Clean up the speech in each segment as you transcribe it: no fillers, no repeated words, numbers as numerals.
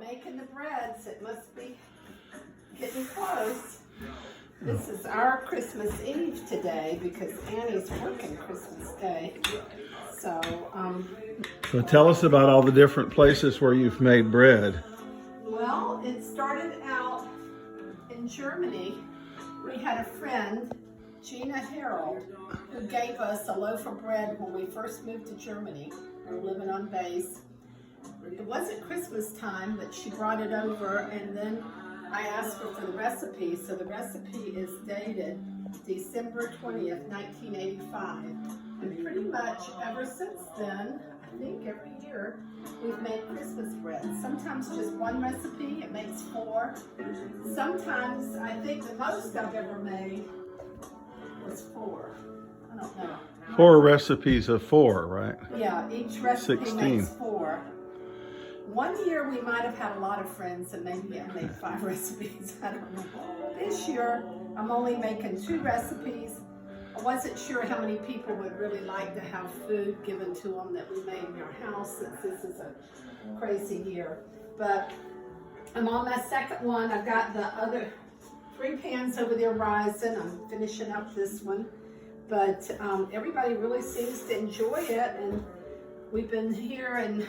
making the breads. It must be getting close. This is our Christmas Eve today because Annie's working Christmas Day. So tell us about all the different places where you've made bread. Well, it started out in Germany. We had a friend, Gina Harold, who gave us a loaf of bread when we first moved to Germany. We were living on base. It wasn't Christmas time, but she brought it over, and then I asked her for the recipe. So the recipe is dated December 20th, 1985. And pretty much ever since then, I think every year, we've made Christmas bread. Sometimes just one recipe, it makes 4. Sometimes, I think the most I've ever made was 4. I don't know. 4 recipes of 4, right? Yeah, each recipe 16. makes 4. One year we might have had a lot of friends and maybe I made 5 recipes. I don't know. This year I'm only making 2 recipes. I wasn't sure how many people would really like to have food given to them that we made in our house, since this is a crazy year. But I'm on my second one. I've got the other 3 pans over there rising. I'm finishing up this one. But everybody really seems to enjoy it, and we've been here in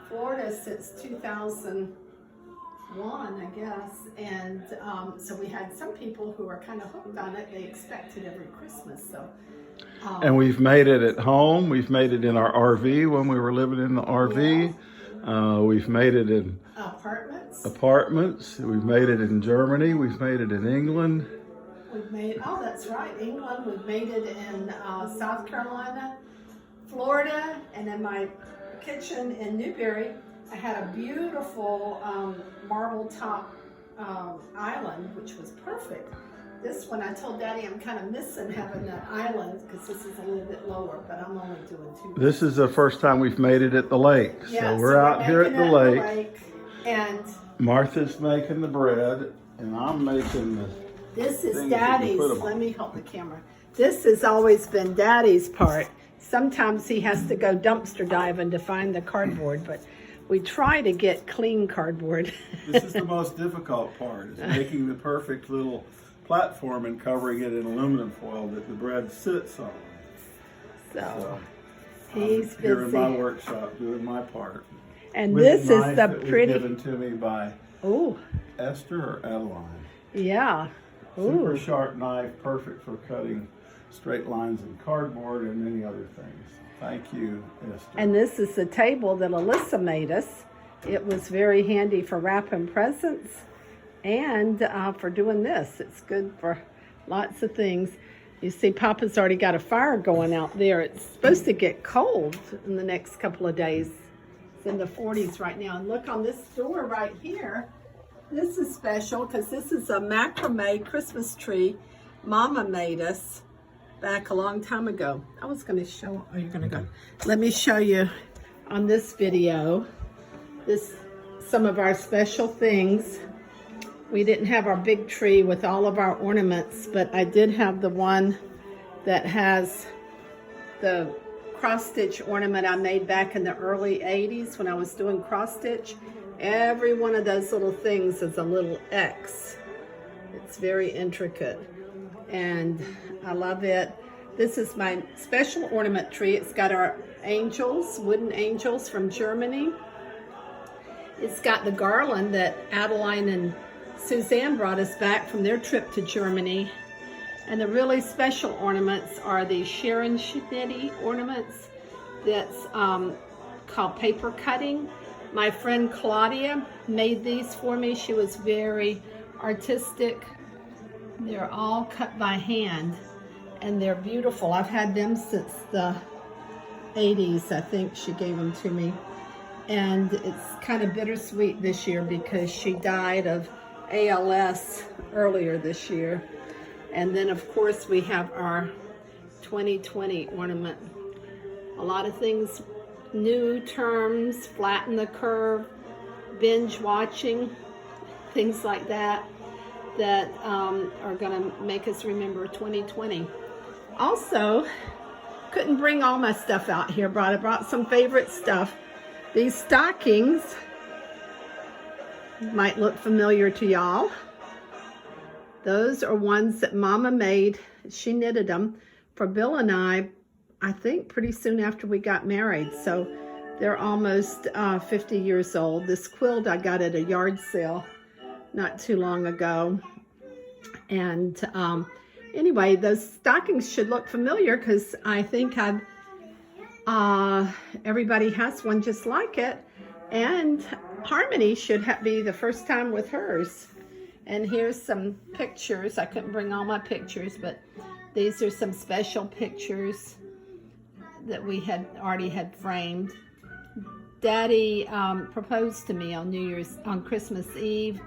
Florida since 2001, I guess, and so we had some people who are kind of hooked on it. They expect it every Christmas. So, and we've made it at home. We've made it in our RV when we were living in the RV. Yeah. We've made it in apartments. We've made it in Germany. We've made it in England. We've made, oh, that's right, England. We've made it in South Carolina, Florida, and in my kitchen in Newberry, I had a beautiful marble top island, which was perfect. This one, I told Daddy I'm kind of missing having that island because this is a little bit lower, but I'm only doing 2. This is the first time we've made it at the lake. Yeah, so we're out here at the lake. And Martha's making the bread, and I'm making the... This is Daddy's. Let me hold the camera. This has always been Daddy's part. Sometimes he has to go dumpster diving to find the cardboard, but we try to get clean cardboard. This is the most difficult part, is making the perfect little platform and covering it in aluminum foil that the bread sits on. So he's busy. Here in my workshop doing my part. And this is the that pretty... was given to me by Esther or Adeline. Yeah. Super sharp knife, perfect for cutting straight lines in cardboard and many other things. Thank you, Esther. And this is the table that Alyssa made us. It was very handy for wrapping presents and for doing this. It's good for lots of things. You see, Papa's already got a fire going out there. It's supposed to get cold in the next couple of days. It's in the 40s right now. And look on this door right here. This is special because this is a macrame Christmas tree Mama made us back a long time ago. I was going to show, oh, you're going to go. Let me show you on this video, some of our special things. We didn't have our big tree with all of our ornaments, but I did have the one that has the cross-stitch ornament I made back in the early 80s when I was doing cross-stitch. Every one of those little things is a little X. It's very intricate, and I love it. This is my special ornament tree. It's got our angels, wooden angels from Germany. It's got the garland that Adeline and Suzanne brought us back from their trip to Germany. And the really special ornaments are the Sharon Schnitti ornaments that's called paper cutting. My friend Claudia made these for me. She was very artistic. They're all cut by hand, and they're beautiful. I've had them since the 80s, I think she gave them to me. And it's kind of bittersweet this year because she died of ALS earlier this year. And then, of course, we have our 2020 ornament. A lot of things, new terms, flatten the curve, binge watching, things like that, that are going to make us remember 2020. Also, couldn't bring all my stuff out here, but I brought some favorite stuff. These stockings might look familiar to y'all. Those are ones that Mama made. She knitted them for Bill and I think pretty soon after we got married. So they're almost 50 years old. This quilt I got at a yard sale not too long ago. And anyway, those stockings should look familiar because I think everybody has one just like it. And Harmony should be the first time with hers. And here's some pictures. I couldn't bring all my pictures, but these are some special pictures that we had already had framed. Daddy proposed to me on Christmas Eve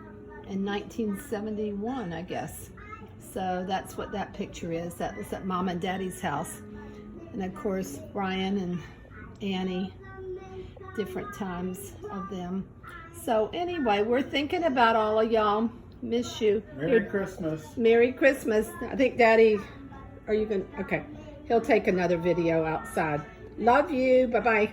in 1971, I guess. So that's what that picture is. That was at Mom and Daddy's house. And of course, Brian and Annie, different times of them. So anyway, we're thinking about all of y'all. Miss you. Merry Christmas. Merry Christmas. I think Daddy, are you going to, okay. He'll take another video outside. Love you. Bye-bye.